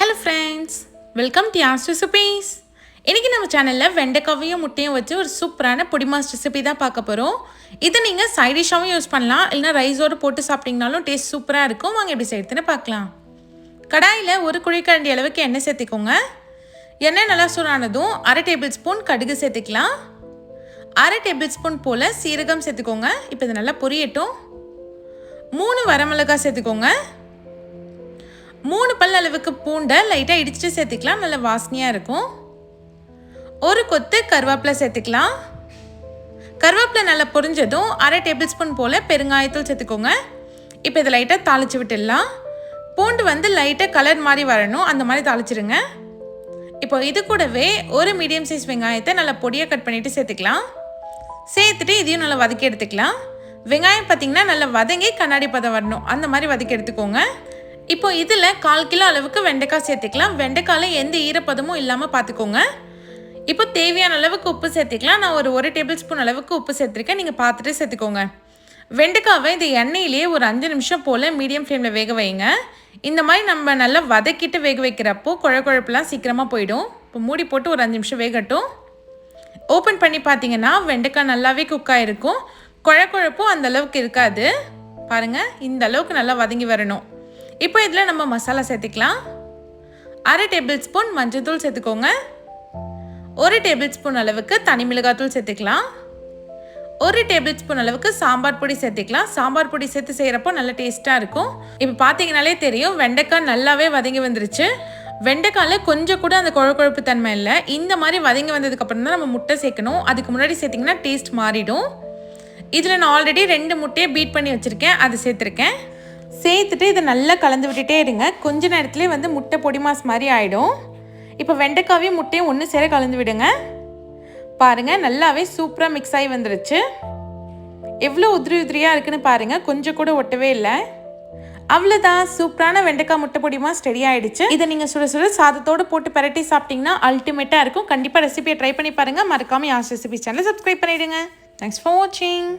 Hello friends, welcome to Yas Recipes. இன்னைக்கு நம்ம சேனல்ல வெண்டைக்காவையும் முட்டையும் வச்சு ஒரு சூப்பரான பொடி மாஸ் ரெசிபி தான் பார்க்க போறோம். இத நீங்க சைடு டிஷ்ஷாவும் யூஸ் பண்ணலாம், இல்லனா ரைஸோட போட்டு சாப்பிட்டீங்கனாலும் டேஸ்ட் சூப்பரா இருக்கும். வாங்க எப்படி செய்யறதுன்னு பார்க்கலாம். கடாயில ஒரு குழிக்கரண்டி அளவுக்கு எண்ணெய் சேர்த்துக்கோங்க. எண்ணெய் நல்லா சூடானதும் 1/2 டேபிள் ஸ்பூன் கடுகு சேர்த்துக்கலாம். 1/2 டேபிள் ஸ்பூன் போல சீரகம் சேர்த்துக்கோங்க. இப்போ இது நல்லா பொரியட்டும். 3 வரமிளகாய் சேர்த்துக்கோங்க. 3 பல் அளவுக்கு பூண்டை லைட்டாக இடிச்சிட்டு சேர்த்துக்கலாம், நல்ல வாசனையாக இருக்கும். ஒரு கொத்து கருவேப்பிலை சேர்த்துக்கலாம். கருவேப்பிலை நல்லா பொரிஞ்சதும் 1/2 டேபிள் ஸ்பூன் போல் பெருங்காயத்தூள் சேர்த்துக்கோங்க. இப்போ இதை லைட்டாக தாளித்து விட்டுடலாம். பூண்டு வந்து லைட்டாக கலர் மாதிரி வரணும், அந்த மாதிரி தாளிச்சிருங்க. இப்போ இது கூடவே ஒரு மீடியம் சைஸ் வெங்காயத்தை நல்லா பொடியாக கட் பண்ணிவிட்டு சேர்த்துக்கலாம். சேர்த்துட்டு இதையும் நல்லா வதக்கி எடுத்துக்கலாம். வெங்காயம் பார்த்திங்கன்னா நல்லா வதங்கி கண்ணாடி பதம் வரணும், அந்த மாதிரி வதக்கி எடுத்துக்கோங்க. இப்போ இதில் 1/4 கிலோ அளவுக்கு வெண்டைக்காய் சேர்த்துக்கலாம். வெண்டைக்காயில் எந்த ஈரப்பதமும் இல்லாமல் பார்த்துக்கோங்க. இப்போ தேவையான அளவுக்கு உப்பு சேர்த்துக்கலாம். நான் ஒரு டேபிள் ஸ்பூன் அளவுக்கு உப்பு சேர்த்துருக்கேன், நீங்கள் பார்த்துட்டு சேர்த்துக்கோங்க. வெண்டைக்காவை இந்த எண்ணெயிலேயே ஒரு 5 நிமிஷம் போல் மீடியம் ஃப்ளேமில் வேக வைங்க. இந்த மாதிரி நம்ம நல்லா வதக்கிட்டு வேக வைக்கிறப்போ குழப்பெல்லாம் சீக்கிரமாக போயிடும். இப்போ மூடி போட்டு ஒரு 5 நிமிஷம் வேகட்டும். ஓப்பன் பண்ணி பார்த்தீங்கன்னா வெண்டைக்காய் நல்லாவே குக் ஆகிருக்கும். குழப்பம் அந்த அளவுக்கு இருக்காது. பாருங்கள், இந்த அளவுக்கு நல்லா வதங்கி வரணும். இப்போ இதில் நம்ம மசாலா சேர்த்துக்கலாம். 1/2 டேபிள் ஸ்பூன் மஞ்சள்தூள் சேர்த்துக்கோங்க. 1 டேபிள் ஸ்பூன் அளவுக்கு தனி மிளகாத்தூள் சேர்த்துக்கலாம். 1 டேபிள் ஸ்பூன் அளவுக்கு சாம்பார் பொடி சேர்த்துக்கலாம். சாம்பார் பொடி சேர்த்து செய்கிறப்போ நல்ல டேஸ்ட்டாக இருக்கும். இப்போ பார்த்தீங்கனாலே தெரியும் வெண்டைக்காய் நல்லாவே வதங்கி வந்துருச்சு. வெண்டைக்காயில் கொஞ்சம் கூட அந்த குழப்பு தன்மை இல்லை. இந்த மாதிரி வதங்கி வந்ததுக்கப்புறம் தான் நம்ம முட்டை சேர்க்கணும். அதுக்கு முன்னாடி சேர்த்திங்கன்னா டேஸ்ட் மாறிடும். இதில் நான் ஆல்ரெடி 2 முட்டையை பீட் பண்ணி வச்சுருக்கேன், அதை சேர்த்துருக்கேன். சேர்த்துட்டு இதை நல்லா கலந்து விட்டுட்டே இருங்க. கொஞ்ச நேரத்துலேயே வந்து முட்டை பொடி மாஸ் மாதிரி ஆகிடும். இப்போ வெண்டைக்காவையும் முட்டையும் ஒன்று சேர கலந்து விடுங்க. பாருங்கள், நல்லாவே சூப்பராக மிக்ஸ் ஆகி வந்துருச்சு. எவ்வளோ உதிரியாக இருக்குன்னு பாருங்கள், கொஞ்சம் கூட ஒட்டவே இல்லை. அவ்வளோதான், சூப்பரான வெண்டைக்காய் முட்டை பொடி மாஸ் ரெடி ஆகிடுச்சு. இதை நீங்கள் சுட சுட சாதத்தோடு போட்டு பரட்டி சாப்பிட்டிங்கன்னா அல்டிமேட்டாக இருக்கும். கண்டிப்பாக ரெசிபியை ட்ரை பண்ணி பாருங்கள். மறக்காமல் யாஸ் ரெசிபி சேனலை சப்ஸ்கிரைப் பண்ணிவிடுங்க. தேங்க்ஸ் ஃபார் வாட்சிங்.